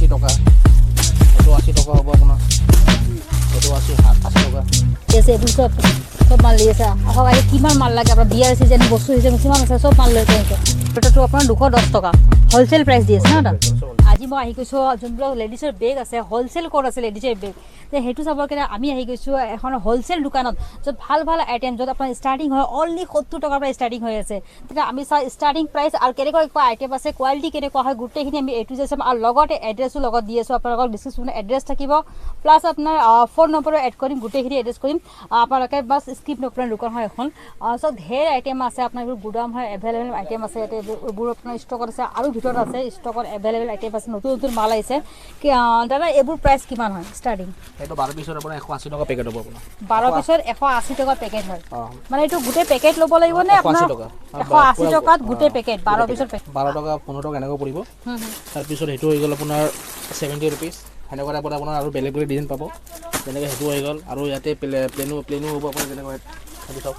80 টাকা এইটো 80 টাকা হ'ব আপোনাৰ এইটো 80 টাকা এসে এগুলো সব মাল লিয়েছে এখন আগে কিমান মাল লাগে আপনার বিয়ার সিজন বস্তু হিসেবে কিমান আছে সব মাল লৈছে এটাটো আপনার 210 টাকা হোলসেল প্রাইস দিয়েছে না এটা আজি মই আহি গৈছো যোনবিলাক লেডিজৰ বেগ আছে হোলসেল ক'ত আছে লেডিজৰ বেগ সেইটো চাবৰ কাৰণে আমি আহি গৈছো এখন হোলসেল দোকানত য'ত ভাল ভাল আইটেম য'ত আপোনাৰ ষ্টাৰ্টিং হয় অনলি 70 টকাৰ পৰা ষ্টাৰ্টিং হৈ আছে তেতিয়া আমি ষ্টাৰ্টিং প্ৰাইচ আৰু কেনেকুৱা আইটেম আছে কোৱালিটি কেনেকুৱা হয় গোটেইখিনি আমি এ টু জেড চাম আৰু লগতে এড্ৰেছো লগত দি আছো আপোনালোকৰ ডিসক্ৰিপশ্যনত এড্ৰেছ থাকিব প্লাছ আপোনাৰ ফোন নম্বৰো এড কৰিম গোটেইখিনি এড্ৰেছ কৰিম আপোনালোকে বাছ স্কিপ নকৰিব দোকান হয় এখন সব ঢেৰ আইটেম আছে আপোনাৰ গুদাম হয় এভেইলেবল আইটেম আছে এইবোৰ আপোনাৰ ষ্টকত আছে আৰু ভিতৰত আছে ষ্টকত এভেইলেবল আইটেম আছে নতুন নতুন মাল আহিছে দাদা এইবোৰ প্ৰাইচ কিমান হয় ষ্টাৰ্টিং এইটো 12 পিছৰ আপোনাৰ 180 টকা পেকেট হ'ব আপোনাৰ 12 পিছৰ 180 টকা পেকেট হয় মানে এইটো গোটেই পেকেট ল'ব লাগিব নে আপোনাৰ 180 টকাত গোটেই পেকেট 12 পিছৰ পেকেট 12 টকা 15 টকা এনেকৈ পৰিব তাৰ পিছত হেতু হৈ গ'ল আপোনাৰ 70 रुपीस হেনেকৈ আপোনাৰ আৰু বেলেগ বেলেগ ডিজাইন পাব যেনেকৈ হেতু হৈ গ'ল আৰু ইয়াতে প্লেনো হ'ব আপোনাৰ যেনেকৈ হেতু চাওক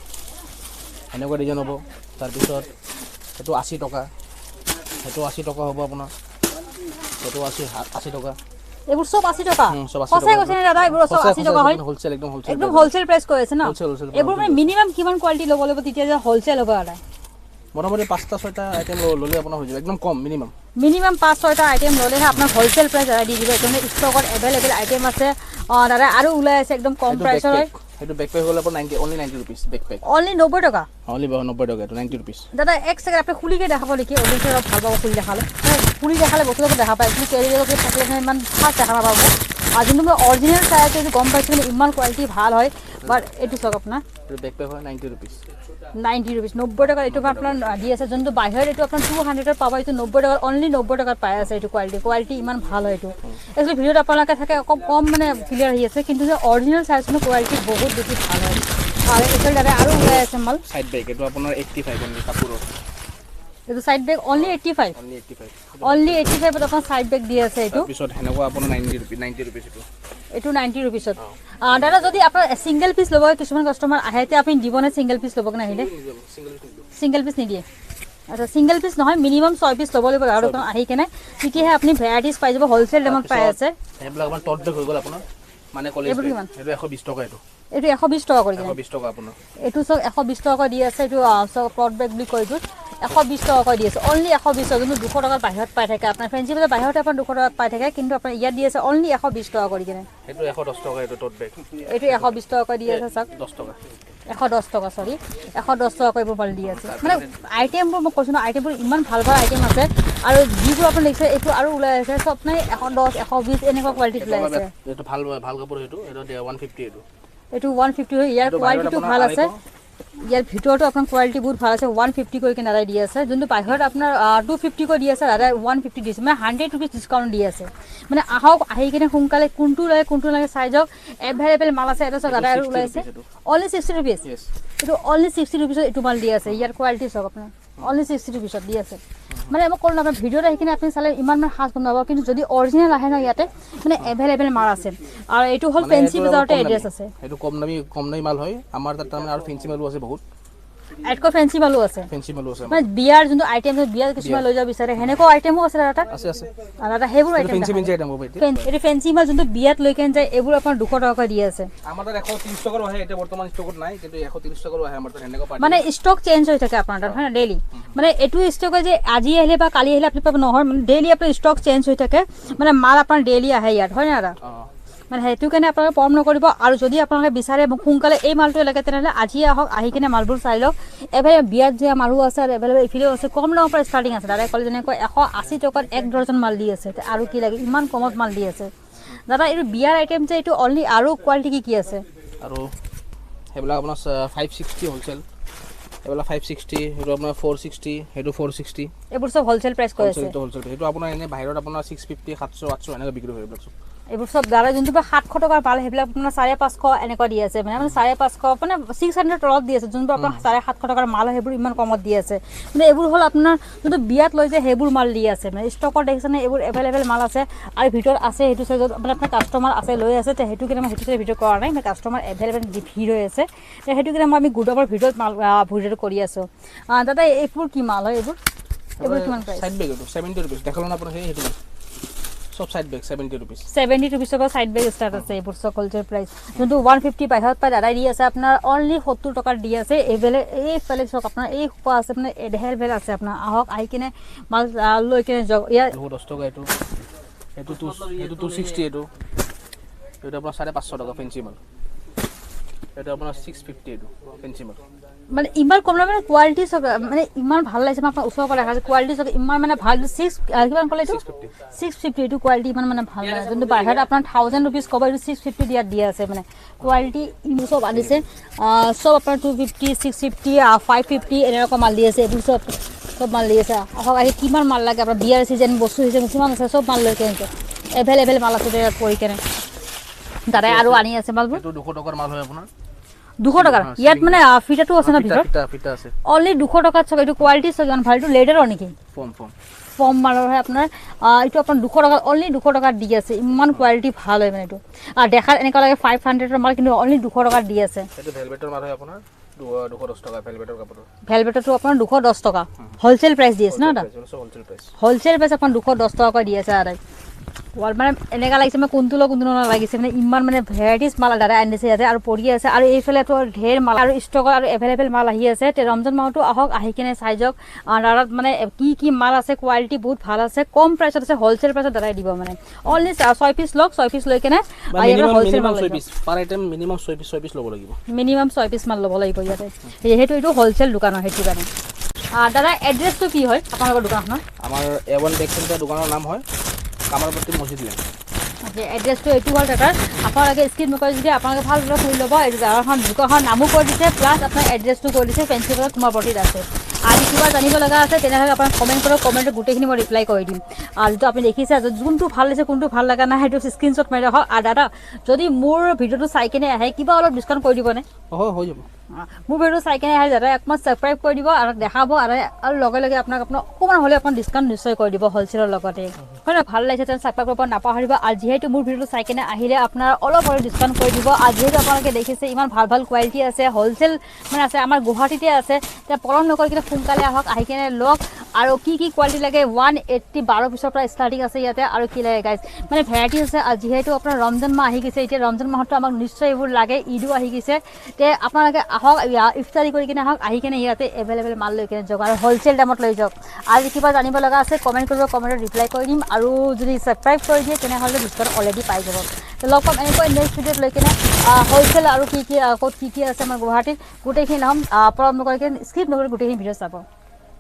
হেনেকৈ ডিজাইন হ'ব তাৰ পিছত হেতু 80 টকা হেতু 80 টকা হ'ব আপোনাৰ হেতু 80 টকা এবোৰ সব 80 টাকা সঁচাই কৈছে না দাদা এবোৰ সব 80 টাকা হয় হোলসেল একদম হোলসেল প্ৰাইস কৈ আছে না হোলসেল এবোৰ মানে মিনিমাম কিমান কোৱালিটি ল'ব লাগিব তেতিয়া যে হোলসেল হ'ব আলা মোটামুটি 5টা 6টা আইটেম ল'লে আপোনাৰ হৈ যাব একদম কম মিনিমাম 5-6টা আইটেম ল'লেহে আপোনাৰ হোলসেল প্ৰাইস দি দিব এখানে ষ্টকত এভেইলেবল আইটেম আছে দাদা আৰু ওলাই আছে একদম কম প্ৰাইসৰ হয় এইটো বেকপেক হল আপোনাৰ 90 only 90 rupees বেকপেক only 90 টাকা only 90 টাকা এটা 90 rupees দাদা এক সেকেন্ড আপনি খুলিকে দেখাব নেকি অডিয়েন্সৰ ভাল পাব খুলি দেখালে খুলি দেখালে বস্তুটো দেখা পায় কিন্তু কেৰিয়াৰকে থাকিলে ইমান খাস দেখা নাপাব আৰু যোনটো মই অৰিজিনাল চাইতে গম পাইছো ইমান কোৱালিটি ভাল হয় বাট এইটো চাওক আপোনাৰ বেকপেক হয় 90 rupees 90 rupees 90 টাকা এইটো আপোনাৰ দি আছে যোনটো বাহিৰত এইটো আপোনাৰ 200 ৰ পাব এইটো 90 টাকা only 90 টাকাত পাই আছে এইটো কোৱালিটি ইমান ভাল হয় এইটো একচুয়ালি ভিডিওত আপোনালোকে থাকে কম মানে ক্লিয়াৰ হৈ আছে কিন্তু যে অৰিজিনাল চাইজৰ কোৱালিটি বহুত বেছি ভাল হয় আৰু এইটো দাদা আৰু ওলাই আছে মাল সাইড বেগ এইটো আপোনাৰ 85 অনলি কাপোৰৰ এইটো সাইড বেগ only 85 only 85 ত আপোনাৰ সাইড বেগ দি আছে এইটো পিছত হেনেকুৱা আপোনাৰ 90 rupees এইটো 90 rupeesত দাদা যদি আপোনাৰ সিঙ্গেল পিস ল'ব কিছুমান কাস্টমাৰ আহেতে আপুনি দিবনে সিঙ্গেল পিস ল'ব না আহিলে সিঙ্গেল পিস নিদিয়ে আচ্ছা সিঙ্গেল পিস নহয় মিনিমাম 6 পিস ল'ব লাগিব আৰু আহি কেনে তেতিয়াহে আপুনি ভ্যাৰাইটিজ পাই যাব হোলসেল দামত পাই আছে এইবিলাক আপোনাৰ টট বেগ হৈ গ'ল আপোনাৰ মানে কলেজ এইটো 120 টকা এইটো 120 টকা কৰি 120 টকা আপোনাৰ এইটো সব 120 টকা দি আছে এইটো টট বেগ বুলি কয় এইটো 120 টকা দি আছে only 120 যোনটো 200 টকাৰ বাহিৰত পাই থাকে আপোনাৰ ফেন্সি বজাৰ বাহিৰত আপোনাৰ 200 টকাত পাই থাকে কিন্তু আপোনাৰ ইয়াত দি আছে only 120 টকা কৰি কিনে এইটো 110 টকা এইটো টট বেগ এইটো 120 টকা দি আছে সব 10 টকা 110 টকা সৰি 110 টকা কৰিব পাল দি আছে মানে আইটেমবোৰ মই কৈছো না আইটেমবোৰ ইমান ভাল ভাল আইটেম আছে আৰু যিবোৰ আপুনি দেখিছে এইটো আৰু ওলাই আছে সব নাই 110 120 এনেকুৱা কোৱালিটি ওলাই আছে এইটো ভাল কাপোৰ এইটো 150 এইটো 150 হয় ইয়াৰ কোৱালিটিটো ভাল আছে ইয়াৰ ভিতৰটো আপোনাৰ কোৱালিটি বহুত ভাল আছে 150 কৰি কিনে দাদা দি আছে যোনটো বাহিৰত আপোনাৰ 250 কৰি দি আছে দাদা 150 দিছে মানে 100 रुपीस ডিসকাউন্ট দি আছে মানে আহক আহি কিনে সোনকালে কোনটো লাগে সাইজক এভেইলেবল মাল আছে এটা দাদা আৰু ওলাইছে only 60 rupees এইটো only 60 rupees এইটো মাল দি আছে ইয়াৰ কোৱালিটি সব আপোনাৰ only 60 rupees দি আছে মানে মই কল না ভিডিওটা এখানে আপনি চালে ইমান হাস বনাব কিন্তু যদি অৰিজিনাল আহে না ইয়াতে মানে এভেইলেবল মাল আছে আৰু এইটো হল ফেন্সি বাজাৰতে এড্ৰেছ আছে এইটো কম দামী মাল হয় আমাৰ তাত মানে আৰু ফেন্সি মালও আছে বহুত এটকো ফেন্সি মালও আছে মানে বিয়াৰ যোনটো আইটেম বিয়াৰ কিছুমান লৈ যাব বিচাৰে হেনেকো আইটেমও আছে দাদা আছে দাদা হেবোৰ আইটেম ফেন্সি আইটেম হ'ব এইটো ফেন্সি মাল যোনটো বিয়াত লৈ কেন যায় এইবোৰ আপোনাৰ 200 টকা দি আছে আমাৰ তাত 130 টকাৰ আহে এটা বৰ্তমান ষ্টকত নাই কিন্তু 130 টকাৰ আহে আমাৰ তাত হেনেকো পায় মানে ষ্টক চেঞ্জ হৈ থাকে আপোনাৰ তাত হয় না ডেইলি মানে এটো ষ্টক যে আজি আহিলে বা কালি আহিলে আপুনি পাব নহয় মানে ডেইলি আপোনাৰ ষ্টক চেঞ্জ হৈ থাকে মানে মাল আপোনাৰ ডেইলি আহে ইয়াত হয় না দাদা মানে হেতু কেনে আপোনালোকে পৰম নকৰিব আৰু যদি আপোনালোকে বিচাৰে সোনকালে এই মালটো লাগে তেনেহলে আজি আহক আহি কিনে মালবোৰ চাই লওক এভেইলেবল বিয়াত যে মালও আছে এভেইলেবল ইফিলে আছে কম দামৰ পৰা ষ্টাৰ্টিং আছে দাদা কলে যেনেকৈ 180 টকাত এক ডজন মাল দি আছে আৰু কি লাগে ইমান কমত মাল দি আছে দাদা এই বিয়াৰ আইটেম যে এইটো অনলি আৰু কোৱালিটি কি আছে আৰু হেবলা আপোনাৰ 560 হোলসেল এবেলা 560 হেটো আপোনাৰ 460 হেটো 460 এইবোৰ সব হোলসেল প্ৰাইস কৈ আছে হোলসেল হেটো আপোনাৰ এনে বাহিৰত আপোনাৰ 650 700 800 এনেকৈ বিক্ৰী হয় এইবিলাক এইবোৰ সব দাদা যোনটো 700 টকাৰ পালে হেবিলাক আপোনাৰ 550 এনেকৈ দি আছে মানে 550 মানে 600 তলত দি আছে যোনটো আপোনাৰ 750 টকাৰ মাল হেবোৰ ইমান কমত দি আছে মানে এইবোৰ হল আপোনাৰ যোনটো বিয়াত লৈ যে হেবোৰ মাল দি আছে মানে ষ্টকৰ দেখিছনে এইবোৰ এভেইলেবল মাল আছে আৰু ভিতৰত আছে হেতু সাইজত মানে আপোনাৰ কাস্টমাৰ আছে লৈ আছে তে হেতু কিনে মই হেতু ভিডিও কৰা নাই মানে কাস্টমাৰ এভেইলেবল ভিৰ হৈ আছে তে হেতু কিনে মই আমি গুডামৰ ভিডিওত মাল ভিডিও কৰি আছো দাদা এইবোৰ কি মাল হয় এইবোৰ কিমান প্ৰাইস সাইড বেগ 70 रुपीस দেখালো না আপোনাৰ হেতু সব সাইড বেগ 70 ৰুপিস 70 ৰুপিসৰ পৰা সাইড বেগ ষ্টাৰ্ট আছে এইবোৰ চব হোলচেল প্ৰাইচ যোনটো 150 বাহিৰত পাই দাদাই দি আছে আপোনাৰ অনলি 70 টকাৰ দি আছে এই ফেলে চক আপোনাৰ এই খোপা আছে আপোনাৰ এডহেল ভেল আছে আপোনাৰ আহক আহি কিনে মাল লৈ কিনে ইয়াৰ 10 টকা এটো 260 এটো আপোনাৰ 550 টকা ফেন্সি মাল এটা আপোনাৰ 650 এটো ফেন্সি মাল মানে ইমান কম মানে কোৱালিটি সব মানে ইমান ভাল লাগিছে আপোনাৰ ওচৰৰ পৰা দেখা কোৱালিটি সব ইমান মানে ভাল 6 কিমান ক'লে এইটো 650 এটো কোৱালিটি ইমান মানে ভাল লাগে যোনটো বাহিৰত আপোনাৰ 1000 रुपीस কব এইটো 650 দিয়া আছে মানে কোৱালিটি ইমান সব আনিছে সব আপোনাৰ 250 650 550 এনেকুৱা মাল দি আছে এইবোৰ সব মাল দি আছে আহক আহি কিমান মাল লাগে আপোনাৰ বিয়াৰ সিজন বস্তু সিজন কিমান আছে সব মাল লৈ কেনে এভেইলেবল মাল আছে পৰি কেনে দাদাই আৰু আনি আছে মালবোৰ এইটো 200 টকাৰ মাল হয় আপোনাৰ 200 টাকা ইয়াত মানে ফিটাটো আছে না ভিতৰত ফিটা আছে অনলি 200 টাকাত চক এইটো কোৱালিটি চক ইমান ভাল এইটো লেডাৰৰ নেকি ফৰ্ম মালৰ হয় আপোনাৰ এইটো আপোনাৰ 200 টাকা অনলি 200 টাকাত দি আছে ইমান কোৱালিটি ভাল হয় মানে এইটো আৰু দেখাত এনেকুৱা লাগে 500 ৰ মাল কিন্তু অনলি 200 টাকাত দি আছে এইটো ভেলভেটৰ মাল হয় আপোনাৰ 210 টকা ভেলভেটৰ কাপোৰ ভেলভেটটো আপোনাৰ 210 টকা হোলসেল প্ৰাইস দি আছে না হোলসেল প্ৰাইস আপোনাৰ 210 টকা দি আছে আৰু ওয়াল মানে এনেকা লাগিছে মানে কোনটো লাগিছে মানে ইমান মানে ভেৰাইটিজ মাল দাদা আনিছে ইয়াতে আৰু পৰি আছে আৰু এইফালেতো ঢেৰ মাল আৰু ষ্টক আৰু এভেইলেবল মাল আহি আছে তে ৰমজান মাহটো আহক আহি কিনে চাই যাওক দাদাত মানে কি মাল আছে কোৱালিটি বহুত ভাল আছে কম প্ৰাইচত আছে হোলসেল প্ৰাইচত দাদাই দিব মানে অনলি 6 পিস লওক 6 পিস লৈ কেনে হোলসেল মাল 6 পিস পাৰ আইটেম মিনিমাম 6 পিস ল'ব লাগিব মিনিমাম 6 পিস মাল ল'ব লাগিব ইয়াতে যেহেতু এইটো হোলসেল দোকান হয় সেইটো কাৰণে দাদা এড্ৰেছটো কি হয় আপোনালোকৰ দোকানখনৰ আমাৰ A1 বেগ চেণ্টাৰ দোকানৰ নাম হয় কামাৰপট্টি মছজিদ লেন ওকে এড্ৰেছটো এইটো হ'ল দাদাৰ আপোনালোকে স্ক্ৰীন নকৰি যদি আপোনালোকে ভালদৰে শুনি ল'ব এই জাগাখন দোকানখন নামো কৰি দিছে প্লাছ আপোনাৰ এড্ৰেছটো কৰি দিছে ফেঞ্চি বজাৰ কুমাৰপট্টিত আছে আৰু কিবা জানিব লগা আছে তেনেহ'লে আপোনাক কমেণ্ট কৰক কমেণ্টত গোটেইখিনি মই ৰিপ্লাই কৰি দিম আৰু যিটো আপুনি দেখিছে যোনটো ভাল লাগিছে কোনটো ভাল লগা নাই সেইটো স্ক্ৰীনশ্বট মাৰি ৰাখক আৰু দাদা যদি মোৰ ভিডিঅ'টো চাই কিনে আহে কিবা অলপ ডিছকাউণ্ট কৰি দিবনে হৈ যাব মোৰ ভিডিঅ'টো চাই কিনে আহে দাদা একমাত্ৰ ছাবস্ক্ৰাইব কৰি দিব আৰু দেখাব আৰু লগে লগে আপোনাক অকণমান হ'লে আপোনাৰ ডিছকাউণ্ট নিশ্চয় কৰি দিব হ'লচেলৰ লগতে হয় নহয় ভাল লাগিছে তেনে ছাবস্ক্ৰাইব কৰিব নাপাহৰিব আৰু যিহেতু মোৰ ভিডিঅ'টো চাই কিনে আহিলে আপোনাৰ অলপ হ'লেও ডিছকাউণ্ট কৰি দিব আৰু যিহেতু আপোনালোকে দেখিছে ইমান ভাল ভাল কোৱালিটি আছে হ'লচেল মানে আছে আমাৰ গুৱাহাটীতে আছে এতিয়া পলম নকৰি কিনে সোনকালে আহক আহি কিনে লওক আৰু কি কোৱালিটি লাগে 180 12 পিছৰ পৰা ষ্টাৰ্টিং আছে ইয়াতে আৰু কি লাগে গাইজ মানে ভেৰাইটি আছে আৰু যিহেতু আপোনাৰ ৰমজান মাহ আহি গৈছে এতিয়া ৰমজান মাহতো আমাক নিশ্চয় এইবোৰ লাগে ঈদো আহি গৈছে তে আপোনালোকে আহক ইফতাৰী কৰি কিনে আহক আহি কিনে ইয়াতে এভেইলেবল মাল লৈ কিনে যাওক আৰু হ'লচেল দামত লৈ যাওক আৰু কিবা জানিব লগা আছে কমেণ্ট কৰিব কমেণ্টত ৰিপ্লাই কৰি দিম আৰু যদি ছাবস্ক্ৰাইব কৰি দিয়ে তেনেহ'লে ডিছকাউণ্ট অলৰেডি পাই যাব লগ পাম এনেকৈ নেক্সট ভিডিঅ'ত লৈ কিনে হ'লচেল আৰু ক'ত কি আছে আমাৰ গুৱাহাটীত গোটেইখিনি ল'ম পলম নকৰি কিনে স্কিপ নকৰি গোটেইখিনি ভিডিঅ' চাব